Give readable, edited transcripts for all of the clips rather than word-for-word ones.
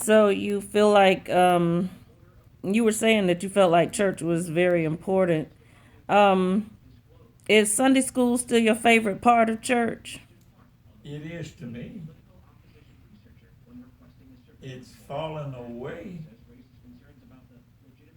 So you feel like you were saying that you felt like church was very important. Um, is Sunday school still your favorite part of church? It is to me. It's fallen away,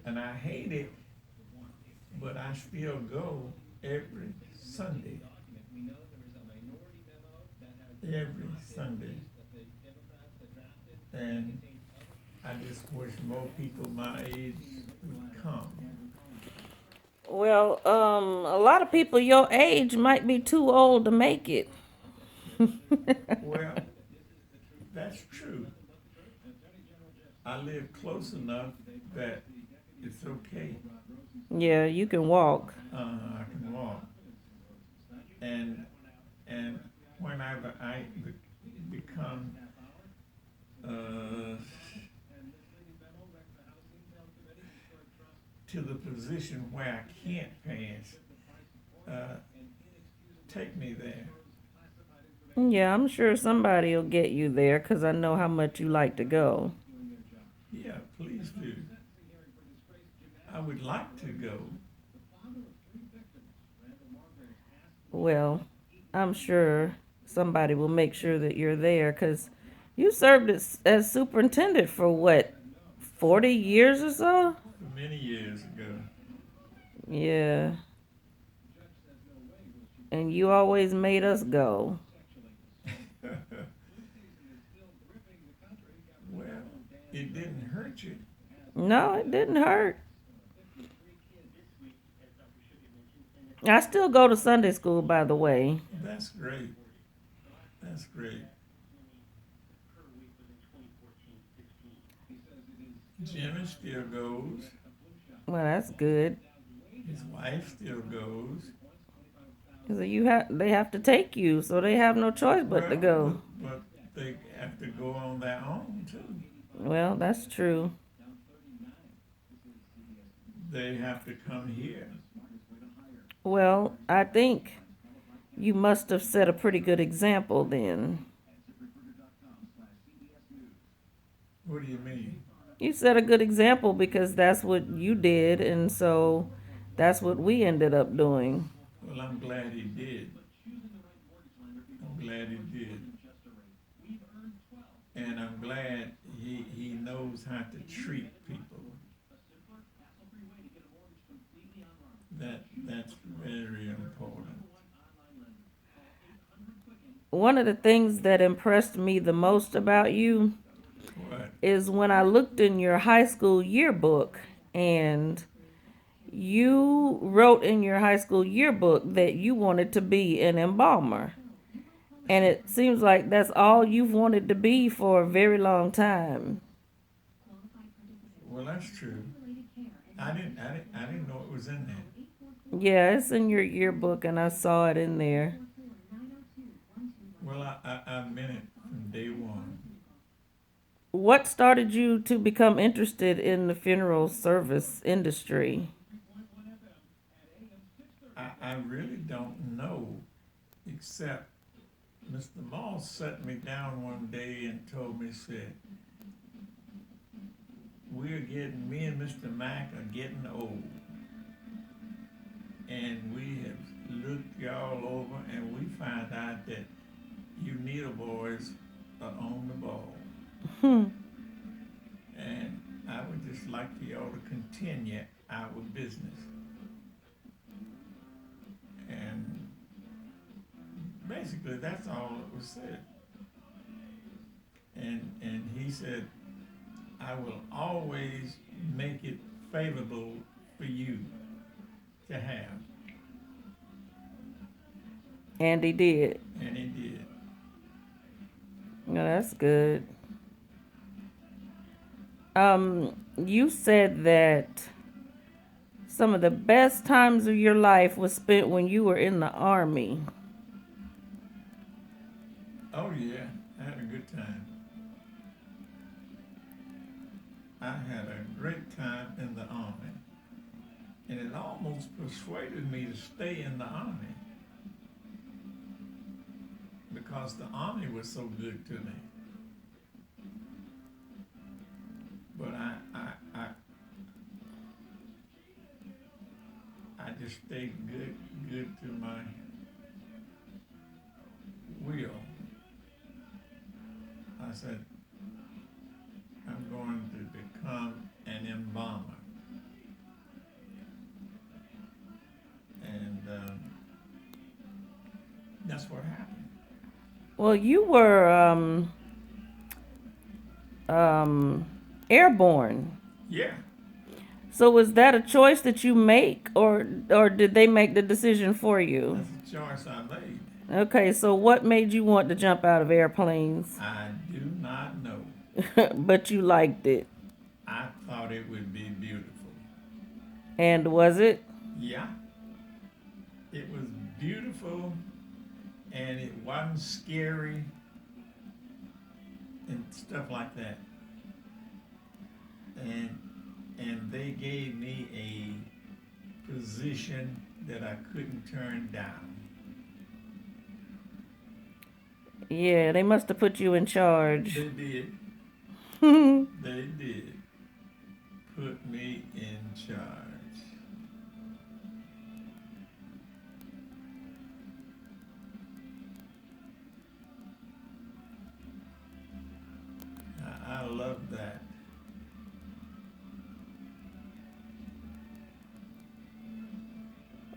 and I hate it, but I still go every Sunday. Every Sunday. And I just wish more people my age would come. Well, a lot of people your age might be too old to make it. Well, that's true. I live close enough that it's okay. Yeah, you can walk. I can walk. And and whenever I become uh, to the position where I can't pass, uh, take me there. Yeah, I'm sure somebody will get you there because I know how much you like to go. Yeah, please do. I would like to go. Well, I'm sure somebody will make sure that you're there because you served as superintendent for what, 40 years or so? Many years ago. Yeah, and you always made us go. Well, it didn't hurt you. No, it didn't hurt. I still go to Sunday school, by the way. That's great. That's great. Jimmy still goes. Well, that's good. His wife still goes. So they have to take you, so they have no choice but to Well, go. but they have to go on their own too. Well, that's true. They have to come here. Well, I think you must have set a pretty good example then. What do you mean? You set a good example because that's what you did, and so that's what we ended up doing. Well, I'm glad he did. I'm glad he did. And I'm glad he knows how to treat people. That's very important. One of the things that impressed me the most about you What? is when I looked in your high school yearbook and you wrote in your high school yearbook that you wanted to be an embalmer. And it seems like that's all you've wanted to be for a very long time. Well, that's true. I didn't know it was in there. Yeah, it's in your yearbook and I saw it in there. Well, I meant it from day one. What started you to become interested in the funeral service industry? I really don't know, except Mr. Moss sat me down one day and told me, said, me and Mr. Mack are getting old. And we have looked y'all over and we find out that you needle boys are on the ball. Hmm. And I would just like for y'all to continue our business. And basically that's all that was said. And he said, I will always make it favorable for you to have. And he did. And he did. No, that's good. You said that some of the best times of your life was spent when you were in the army. Oh yeah, I had a good time. I had a great time in the army. And it almost persuaded me to stay in the army because the army was so good to me. But I just stayed good to my will. I said, I'm going to become an embalmer. And that's what happened. Well, you were airborne. Yeah, So was that a choice that you make, or did they make the decision for you? that's a choice I made. Okay, so what made you want to jump out of airplanes? I do not know. But you liked it. I thought it would be beautiful. And was it? Yeah, it was beautiful and it wasn't scary and stuff like that. And they gave me a position that I couldn't turn down. Yeah, they must have put you in charge. They did. Yeah, They did put me in charge. I love that.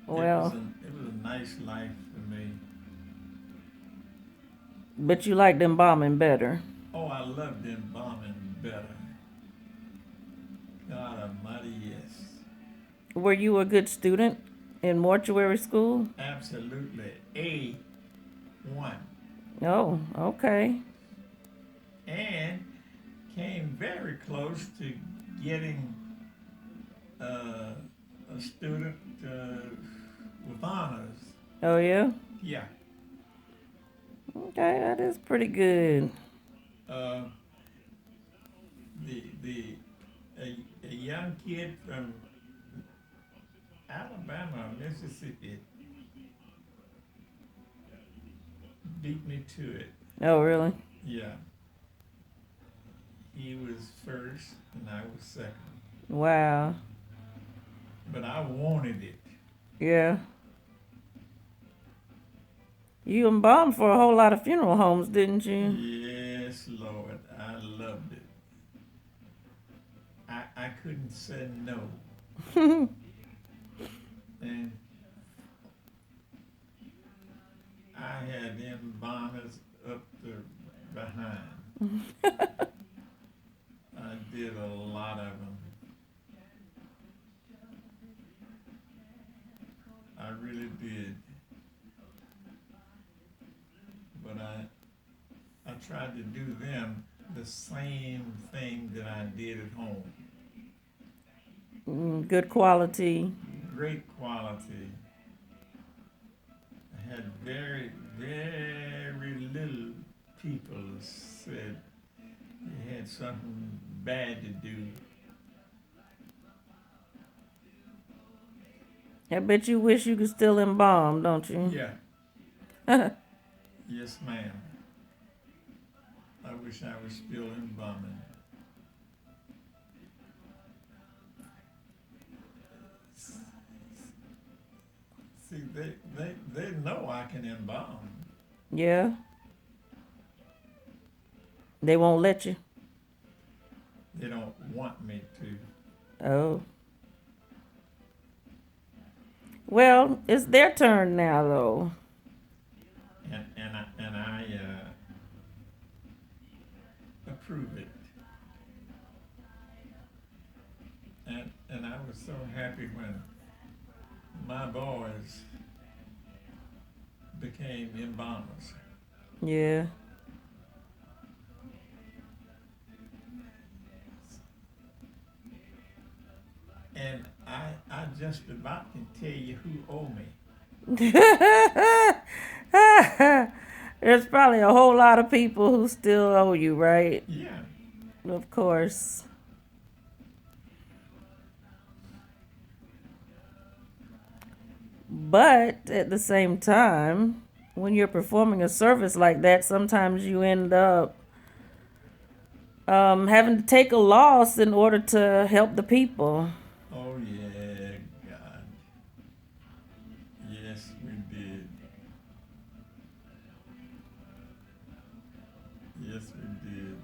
well, It was a nice life for me. but you liked embalming better. Oh, I loved embalming better. God Almighty, yes. Were you a good student in mortuary school? Absolutely. A1. Oh, okay. And came very close to getting a student with honors. Oh, yeah? Yeah. Okay, that is pretty good. Uh, the a young kid from Alabama, Mississippi, beat me to it. Oh, really? Yeah. He was first and I was second. Wow. But I wanted it. Yeah. You embalmed for a whole lot of funeral homes, didn't you? Yes, Lord. I loved it. I couldn't say no. And I had embalmers up the behind. I did a lot of them. I really did. But I tried to do them the same thing that I did at home. Good quality. Great quality. I had very, very little people said you had something bad to do. I bet you wish you could still embalm, don't you? Yeah. Yes, ma'am. I wish I was still embalming. See, they know I can embalm. Yeah. They won't let you. They don't want me to. Oh. Well, it's their turn now, though. And I approve it. And I was so happy when my boys became embalmers. Yeah. And I just about can tell you who owe me. There's probably a whole lot of people who still owe you, right? Yeah. Of course. But at the same time, when you're performing a service like that, sometimes you end up having to take a loss in order to help the people. Oh yeah, God. Yes, we did. Yes, we did.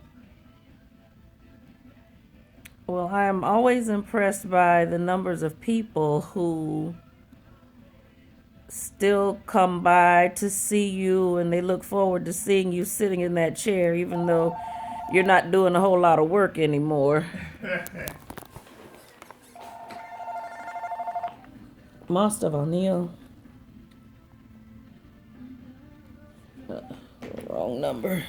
Well, I am always impressed by the numbers of people who still come by to see you and they look forward to seeing you sitting in that chair, even though you're not doing a whole lot of work anymore. Master O'Neill. Wrong number.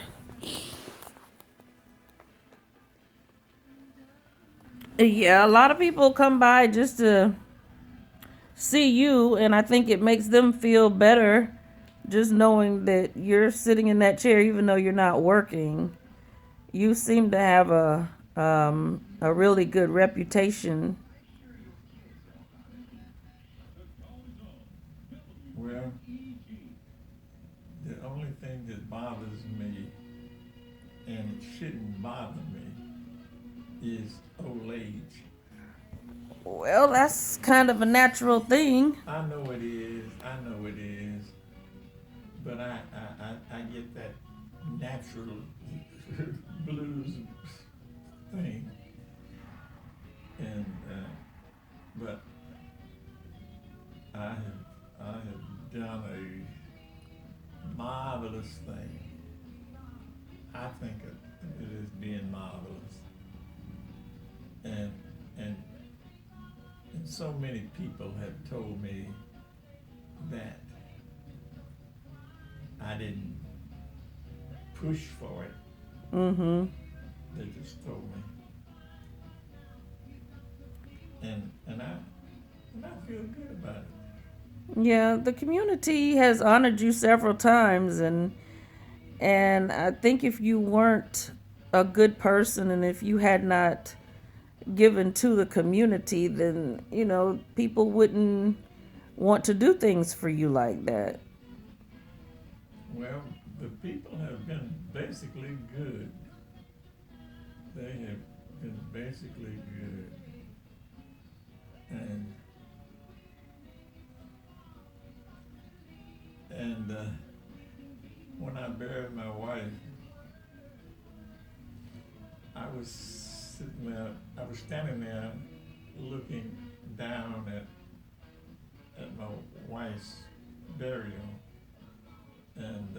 Yeah, a lot of people come by just to see you, and I think it makes them feel better just knowing that you're sitting in that chair even though you're not working. You seem to have a really good reputation. Well, the only thing that bothers me, and it shouldn't bother me, is old age. Well, that's kind of a natural thing. I know it is. I know it is. But I get that natural blues thing. And but I have done a marvelous thing. I think it is being marvelous. And and and so many people have told me that I didn't push for it. Mm-hmm. They just told me. And I feel good about it. Yeah, the community has honored you several times, and I think if you weren't a good person and if you had not given to the community, then people wouldn't want to do things for you like that. Well, the people have been basically good. They have been basically good. And and when I buried my wife, I was sitting there. I was standing there, looking down at my wife's burial, and